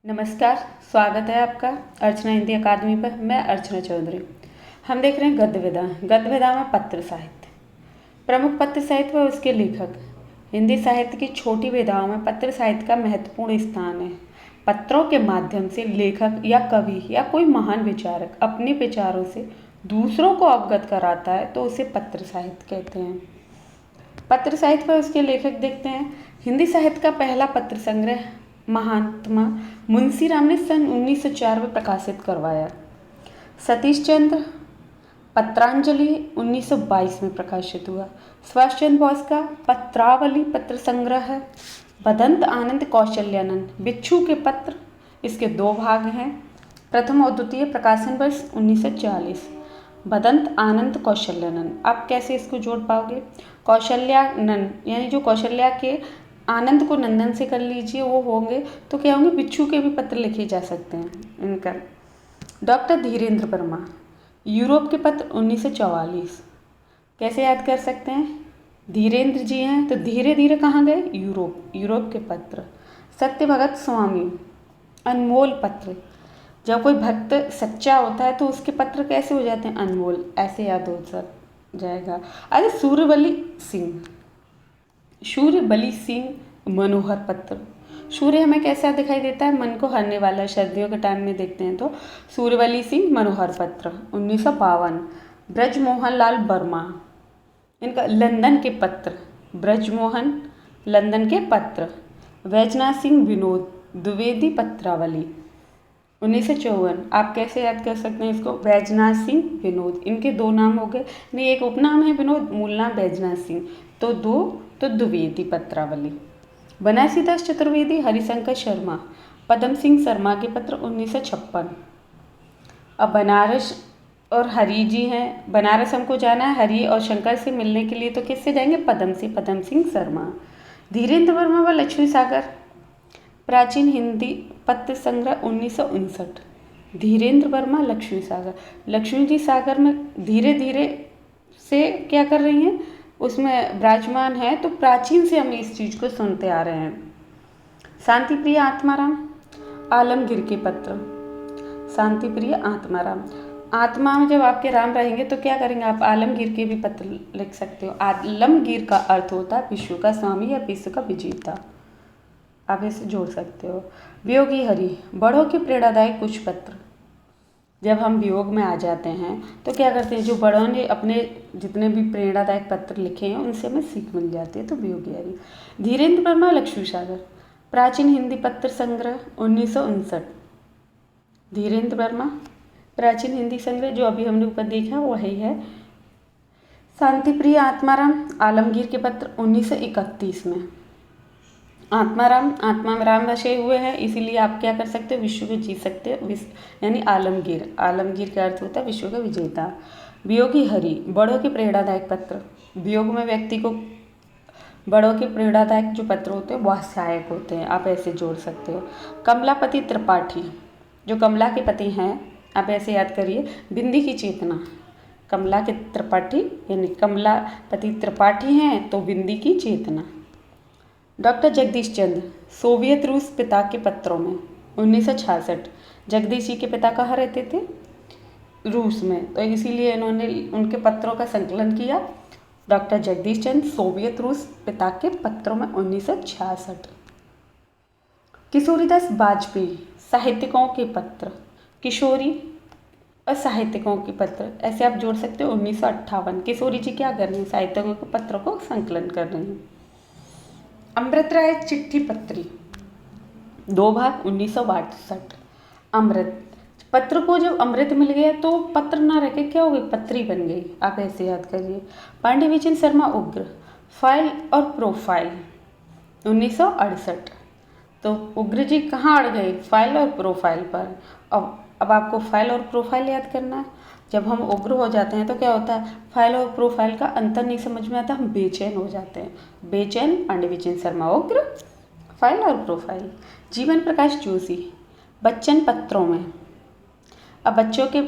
नमस्कार। स्वागत है आपका अर्चना हिंदी अकादमी पर। मैं अर्चना चौधरी। हम देख रहे हैं गद्य विधा। गद्य विधा में पत्र साहित्य। प्रमुख पत्र साहित्य व उसके लेखक। हिंदी साहित्य की छोटी विधाओं में पत्र साहित्य का महत्वपूर्ण स्थान है। पत्रों के माध्यम से लेखक या कवि या कोई महान विचारक अपने विचारों से दूसरों को अवगत कराता है तो उसे पत्र साहित्य कहते हैं। पत्र साहित्य व उसके लेखक देखते हैं। हिंदी साहित्य का पहला पत्र संग्रह महात्मा मुंशी राम ने सन 1904 में प्रकाशित करवाया। सतीश चंद्र पत्रांजलि 1922 में प्रकाशित हुआ। सुभाष चंद्र बोस का पत्रावली पत्र संग्रह है। बदंत आनंद कौशल्यानंद बिच्छू के पत्र, इसके दो भाग हैं। प्रथम और द्वितीय, प्रकाशन वर्ष 1940। बदंत आनंद कौशल्यानंद, आप कैसे इसको जोड़ पाओगे? कौशल्यानंद यानी जो कौशल्या के आनंद को नंदन से कर लीजिए, वो होंगे तो क्या होंगे? बिच्छू के भी पत्र लिखे जा सकते हैं इनका। डॉक्टर धीरेन्द्र वर्मा, यूरोप के पत्र 1944। कैसे याद कर सकते हैं? धीरेन्द्र जी हैं तो धीरे धीरे कहाँ गए? यूरोप के पत्र। सत्य भगत स्वामी, अनमोल पत्र। जब कोई भक्त सच्चा होता है तो उसके पत्र कैसे हो जाते हैं? अनमोल। ऐसे याद हो जाएगा। अरे सूर्यबली सिंह मनोहर पत्र। सूर्य हमें कैसा दिखाई देता है? मन को हरने वाला। सर्दियों के टाइम में देखते हैं तो सूर्यबली सिंह मनोहर पत्र 1952। ब्रजमोहन लाल वर्मा, इनका लंदन के पत्र। ब्रजमोहन लंदन के पत्र। वैजनाथ सिंह विनोद द्विवेदी पत्रावली 1954। आप कैसे याद कर सकते हैं इसको? वैजनाथ सिंह विनोद, इनके दो नाम हो गए। नहीं, एक उपनाम है विनोद, मूल नाम वैजनाथ सिंह, तो द्विवेदी पत्रावली। बनारसीदास चतुर्वेदी हरिशंकर शर्मा, पदम सिंह शर्मा के पत्र 1956। अब बनारस और हरि जी हैं। बनारस हमको जाना है, हरि और शंकर से मिलने के लिए तो किससे जाएंगे? पदम सिंह शर्मा। धीरेन्द्र वर्मा व लक्ष्मी सागर, प्राचीन हिंदी पत्र संग्रह 1959। धीरेन्द्र वर्मा, लक्ष्मी सागर। लक्ष्मी जी सागर में धीरे धीरे से क्या कर रही हैं? उसमें विराजमान है, तो प्राचीन से हम इस चीज़ को सुनते आ रहे हैं। शांति प्रिय आत्माराम, आलमगीर के पत्र। शांति प्रिय आत्माराम, आत्मा में जब आपके राम रहेंगे तो क्या करेंगे आप? आलमगीर के भी पत्र लिख सकते हो। आलमगीर का अर्थ होता है विश्व का स्वामी या विश्व का विजेता। आप इसे जोड़ सकते हो। वियोगी हरि, बड़ों के प्रेरणादायक कुछ पत्र। जब हम वियोग में आ जाते हैं तो क्या करते हैं? जो बड़ों ने अपने जितने भी प्रेरणादायक पत्र लिखे हैं उनसे हमें सीख मिल जाती है, तो वियोगी हरि। धीरेन्द्र वर्मा, लक्ष्मी सागर, प्राचीन हिंदी पत्र संग्रह 1959। धीरेन्द्र वर्मा, प्राचीन हिंदी संग्रह जो अभी हमने ऊपर देखा वही है। शांति प्रिय आत्माराम, आलमगीर के पत्र 1931 में। आत्मा में राम बसे हुए हैं, इसीलिए आप क्या कर सकते हो? विश्व को जीत सकते हो। यानी आलमगीर का अर्थ होता है विश्व का विजेता। वियोगी हरि, बड़ों के प्रेरणादायक पत्र। वियोग में व्यक्ति को बड़ों के प्रेरणादायक जो पत्र होते हैं वह सहायक होते हैं, आप ऐसे जोड़ सकते हो। कमलापति त्रिपाठी, जो कमला के पति हैं, आप ऐसे याद करिए। बिंदी की चेतना, कमला के त्रिपाठी यानी कमलापति त्रिपाठी हैं तो बिंदी की चेतना। डॉक्टर जगदीश चंद्र, सोवियत रूस पिता के पत्रों में 1966। जगदीश जी के पिता कहाँ रहते थे? रूस में, तो इसीलिए इन्होंने उनके पत्रों का संकलन किया। डॉक्टर जगदीश चंद्र, सोवियत रूस पिता के पत्रों में 1966। किशोरीदास वाजपेयी, साहित्यिकों के पत्र। किशोरी और साहित्यिकों के पत्र, ऐसे आप जोड़ सकते हो। 1958। किशोरी जी क्या कर रहे हैं? साहित्यिकों के पत्रों को संकलन कर रहे हैं। अमृत राय चिट्ठी पत्री, दो भाग 1962। अमृत पत्र को जब अमृत मिल गया तो पत्र ना रह के क्या हो गई? पत्री बन गई, आप ऐसे याद करिए। पांडे विजय शर्मा उग्र, फाइल और प्रोफाइल 1968। तो उग्र जी कहाँ अड़ गए? फाइल और प्रोफाइल पर। अब आपको फाइल और प्रोफाइल याद करना है। जब हम उग्र हो जाते हैं तो क्या होता है? फाइल और प्रोफाइल का अंतर नहीं समझ में आता, हम बेचैन हो जाते हैं। बेचैन, पांडे विजय शर्मा उग्र, फाइल और प्रोफाइल। जीवन प्रकाश जोशी, बच्चन पत्रों में। अब बच्चों के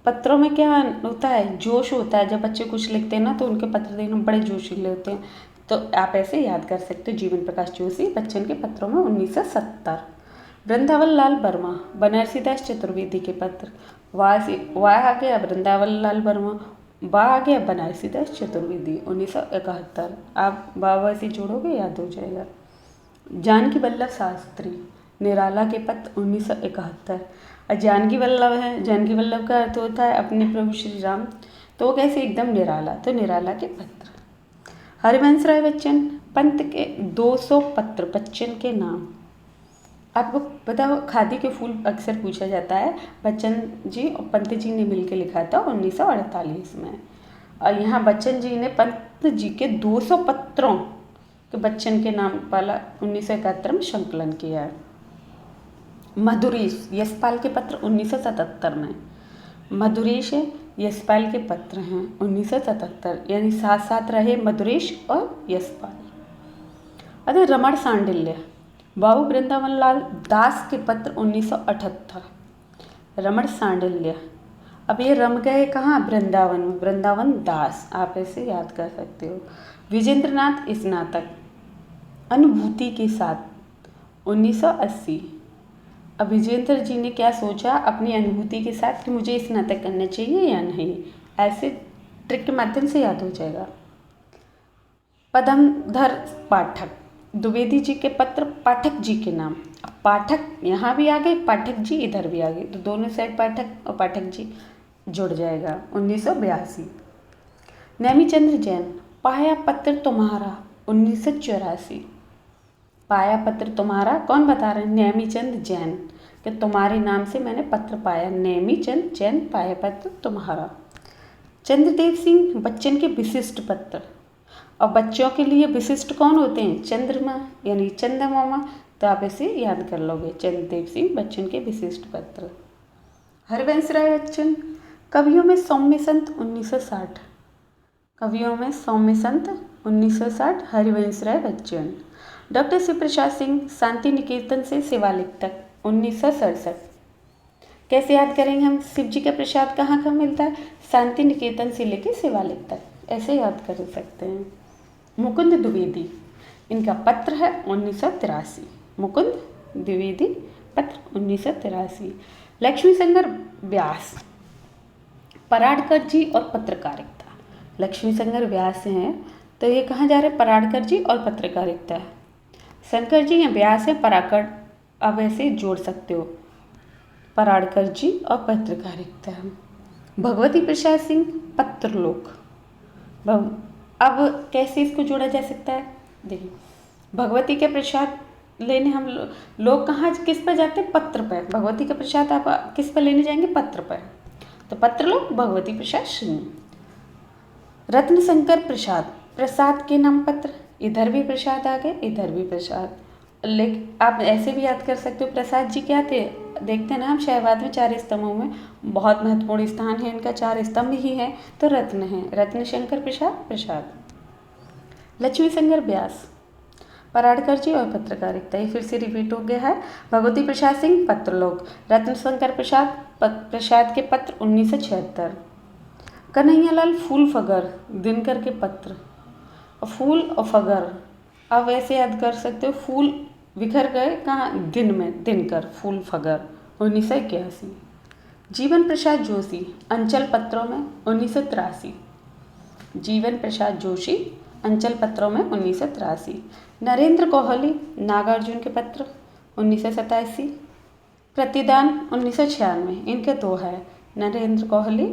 पत्रों में क्या होता है? जोश होता है। जब बच्चे कुछ लिखते हैं ना तो उनके पत्र देखना बड़े जोशीले होते हैं, तो आप ऐसे याद कर सकते हो। जीवन प्रकाश जोशी, बच्चन के पत्रों में 1970। वृंदावन लाल वर्मा, बनारसीदास चतुर्वेदी के पत्र। वाह आ गया वृंदावन लाल वर्मा, बा आ गया बनारसीदास चतुर्वेदी 1971। आप बाबा से जोड़ोगे याद हो जाएगा। जानकी वल्लभ शास्त्री, निराला के पत्र 1971। और जानकी वल्लभ है, जानकी वल्लभ का अर्थ होता है अपने प्रभु श्री राम, तो वो कैसे एकदम निराला, तो निराला के पत्र। हरिवंश राय बच्चन, पंत के 200 पत्र, बच्चन के नाम। आपको पता हो खादी के फूल अक्सर पूछा जाता है, बच्चन जी और पंत जी ने मिलकर लिखा था 1948 में। और यहाँ बच्चन जी ने पंत जी के 200 पत्रों के बच्चन के नाम वाला 1971 में संकलन किया है। मधुरेश यशपाल के पत्र 1977 में। मधुरेश यशपाल के पत्र हैं 1977, यानी साथ साथ रहे मधुरेश और यशपाल। अरे रमण सांडिल्य, बाबू वृंदावन लाल दास के पत्र 1978। रमण सांडिल्य, अब ये रम गए कहाँ, वृंदावन में, वृंदावन दास, आप ऐसे याद कर सकते हो। विजेंद्रनाथ स्नातक, अनुभूति के साथ 1980। अब विजेंद्र जी ने क्या सोचा अपनी अनुभूति के साथ कि मुझे स्नातक करना चाहिए या नहीं, ऐसे ट्रिक के माध्यम से याद हो जाएगा। पदमधर पाठक, द्विवेदी जी के पत्र पाठक जी के नाम। अब पाठक यहाँ भी आ गए, पाठक जी इधर भी आ गए, तो दोनों साइड पाठक और पाठक जी जुड़ जाएगा 1982। नेमीचंद्र जैन, पाया पत्र तुम्हारा 1984। पाया पत्र तुम्हारा कौन बता रहे हैं, नेमीचंद जैन, कि तुम्हारे नाम से मैंने पत्र पाया, नेमीचंद जैन, पाया पत्र तुम्हारा। चंद्रदेव सिंह बच्चन के विशिष्ट पत्र, और बच्चों के लिए विशिष्ट कौन होते हैं, चंद्रमा यानी चंद्रमामा, तो आप इसे याद कर लोगे, चंद्रदेव सिंह बच्चन के विशिष्ट पत्र। हरिवंश राय बच्चन, कवियों में सौम्य संत 1960। कवियों में सौम्य संत 1960, हरिवंश राय बच्चन। डॉक्टर शिव प्रसाद सिंह, शांति निकेतन से शिवालिक तक 1967। कैसे याद करेंगे हम, शिव जी का प्रसाद कहाँ कहाँ मिलता है, शांति निकेतन से लेकर शिवालिक तक, ऐसे याद कर सकते हैं। मुकुंद द्विवेदी, इनका पत्र है 1983। मुकुंद द्विवेदी पत्र 1983। लक्ष्मी शंकर व्यास, पराड़कर जी और पत्रकारिता। लक्ष्मी शंकर व्यास हैं, तो ये कहाँ जा रहे हैं, पराड़कर जी और पत्रकारिता। शंकर जी या व्यास हैं, पराकर अब ऐसे जोड़ सकते हो, पराड़कर जी और पत्रकारिता। भगवती प्रसाद सिंह, पत्रलोक। अब कैसे इसको जोड़ा जा सकता है, देखिए भगवती के प्रसाद लेने हम लोग कहाँ किस पर जाते हैं, पत्र पर। भगवती का प्रसाद आप किस पर लेने जाएंगे, पत्र पर, तो पत्रलोक भगवती प्रसाद सिंह। रत्न शंकर प्रसाद, प्रसाद के नाम पत्र, इधर भी प्रसाद आ गए, इधर भी प्रसाद। लेकिन आप ऐसे भी याद कर सकते हो, प्रसाद जी क्या थे, देखते हैं ना हम शहबाद में 4 स्तंभों में बहुत महत्वपूर्ण स्थान है इनका, 4 स्तंभ ही है, तो रत्न है, रत्न शंकर प्रसाद प्रसाद। लक्ष्मी शंकर व्यास, पराड़कर जी और पत्रकारिता, ये फिर से रिपीट हो गया है। भगवती प्रसाद सिंह, पत्रलोक। रत्न शंकर प्रसाद प्रसाद के पत्र 1976। कन्हैयालाल फूल फगर, दिनकर के पत्र। फूल और फगर आप ऐसे याद कर सकते हो, फूल बिखर गए कहाँ, दिन में, दिनकर, फूल फगर 1981। जीवन प्रसाद जोशी, अंचल पत्रों में 1983। जीवन प्रसाद जोशी, अंचल पत्रों में 1983। नरेंद्र कोहली, नागार्जुन के पत्र 1987। प्रतिदान 1996, इनके 2 है, नरेंद्र कोहली,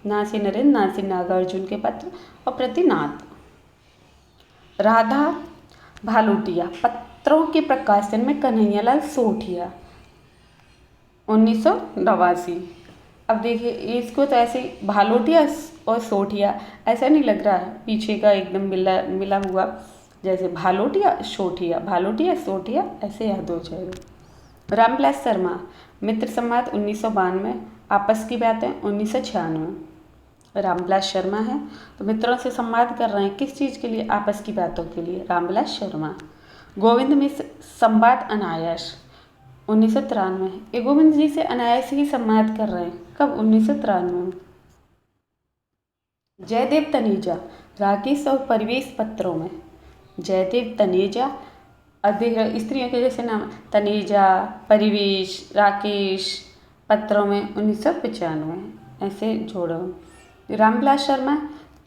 ना से नरेंद्र ना से नागार्जुन के पत्र, और प्रतिनाथ। राधा भालोटिया, पत्रों के प्रकाशन में कन्हैयालाल सोठिया 1989। अब देखिए इसको तो ऐसे भालोटिया और सोठिया ऐसा नहीं लग रहा है, पीछे का एकदम मिला हुआ, जैसे भालोटिया सोठिया, भालोटिया सोठिया, ऐसे याद हो जाएगा। रामविलास शर्मा, मित्र संवाद 1992, आपस की बातें 1996। रामविलास शर्मा है, तो मित्रों से संवाद कर रहे हैं, किस चीज़ के लिए, आपस की बातों के लिए, रामविलास शर्मा। गोविंद मिश्र, संवाद अनायास 1993, ये गोविंद जी से अनायास ही संवाद कर रहे हैं, कब, 1993। जयदेव तनेजा, राकेश और परिवेश पत्रों में। जयदेव तनेजा अधिक स्त्रियों के जैसे नाम तनीजा, परिवेश, राकेश, पत्रों में 1995 ऐसे जोड़ो। रामविलास शर्मा,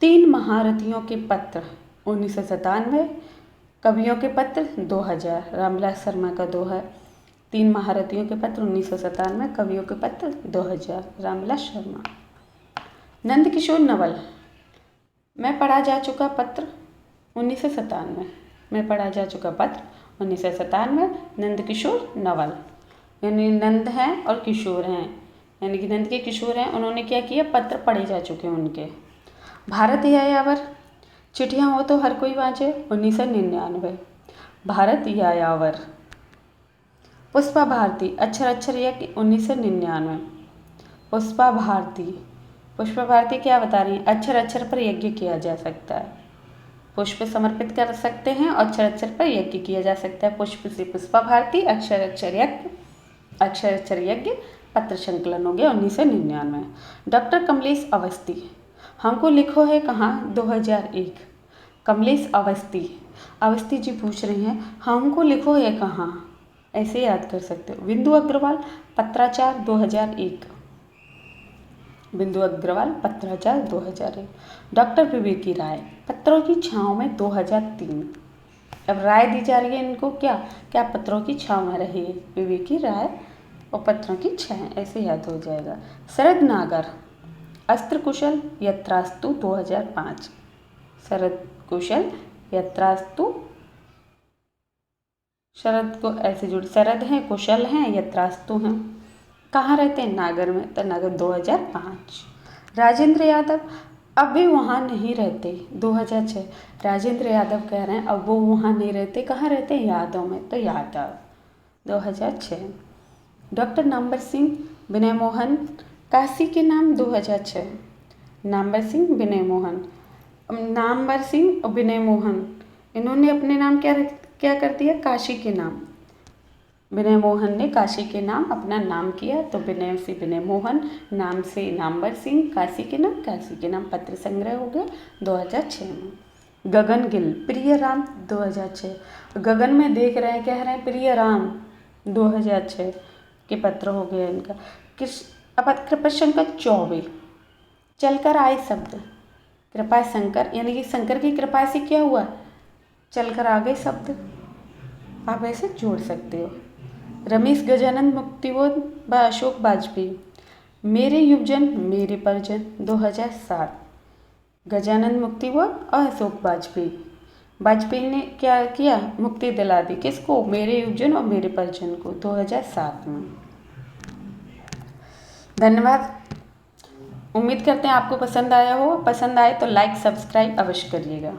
3 महारथियों के पत्र 1997, कवियों के पत्र 2000। रामविलास शर्मा का 2 है, 3 महारथियों के पत्र 1997, कवियों के पत्र 2000। रामविलास शर्मा। नंदकिशोर नवल, मैं पढ़ा जा चुका पत्र 1997, मैं पढ़ा जा चुका पत्र 1997। नंदकिशोर नवल, यानी नंद हैं और किशोर हैं, यानी कि नंद के किशोर हैं, उन्होंने क्या किया, पत्र पढ़े जा चुके हैं उनके। भारत यायावर, चिट्ठियाँ हो तो हर कोई वांचे 1999। भारत यायावर। पुष्पा भारती, अक्षर अक्षर यज्ञ 1999। पुष्पा भारती, पुष्पा भारती क्या बता रही है, अक्षर अक्षर पर यज्ञ किया जा सकता है, पुष्प समर्पित कर सकते हैं और अक्षर अक्षर पर यज्ञ किया जा सकता है। पुष्प से पुष्पा भारती, अक्षर अक्षर यज्ञ, अक्षर अक्षर यज्ञ, पत्र संकलन हो गया 1999। डॉक्टर कमलेश अवस्थी, हमको लिखो है कहाँ 2001। कमलेश अवस्थी, अवस्थी जी पूछ रही हैं हमको लिखो है कहाँ, ऐसे याद कर सकते हो। बिंदु अग्रवाल, पत्राचार 2001। बिंदु अग्रवाल, पत्राचार 2001। डॉक्टर विवेकी राय, पत्रों की छाँव में 2003। अब राय दी जा रही है इनको, क्या क्या पत्रों की छाँव में रही है, विवेकी राय और पत्रों की छाँव, ऐसे याद हो जाएगा। शरद नागर, अस्त्र कुशल यत्रास्तु 2005। शरद कुशल यत्रास्तु, शरद को ऐसे जुड़, शरद हैं, कुशल हैं, यत्रास्तु हैं, कहाँ रहते हैं, नागर में, तो नागर 2005। राजेंद्र यादव, अब भी वहाँ नहीं रहते 2006। राजेंद्र यादव कह रहे हैं अब वो वहाँ नहीं रहते, कहाँ रहते हैं, यादव में, तो यादव 2006। डॉक्टर नामवर सिंह विनय मोहन, काशी के नाम 2006। नामवर सिंह विनय मोहन, नामवर सिंह और विनय मोहन, इन्होंने अपने नाम क्या कर दिया, काशी के नाम। विनय मोहन ने काशी के नाम अपना नाम किया, तो विनय से विनय मोहन, नाम से नामवर सिंह, काशी के नाम काशी के नाम, पत्र संग्रह हो गया 2006 में। गगन गिल, प्रिय राम 2006। गगन में देख रहे हैं, कह रहे हैं प्रिय राम 2006 के पत्र हो गया इनका। कृपा शंकर चौबे, चलकर आए शब्द, कृपा शंकर, यानी कि शंकर की कृपा से क्या हुआ, चलकर आ गए शब्द, आप ऐसे जोड़ सकते हो। रमेश गजानंद मुक्तिबोध व अशोक वाजपेयी, मेरे युवजन मेरे परिजन 2007। गजानंद मुक्तिबोध और अशोक वाजपेयी, वाजपेयी ने क्या किया, मुक्ति दिला दी, किसको, मेरे युवजन और मेरे परिजन को 2007 में। धन्यवाद, उम्मीद करते हैं आपको पसंद आया हो, पसंद आए तो लाइक सब्सक्राइब अवश्य करिएगा।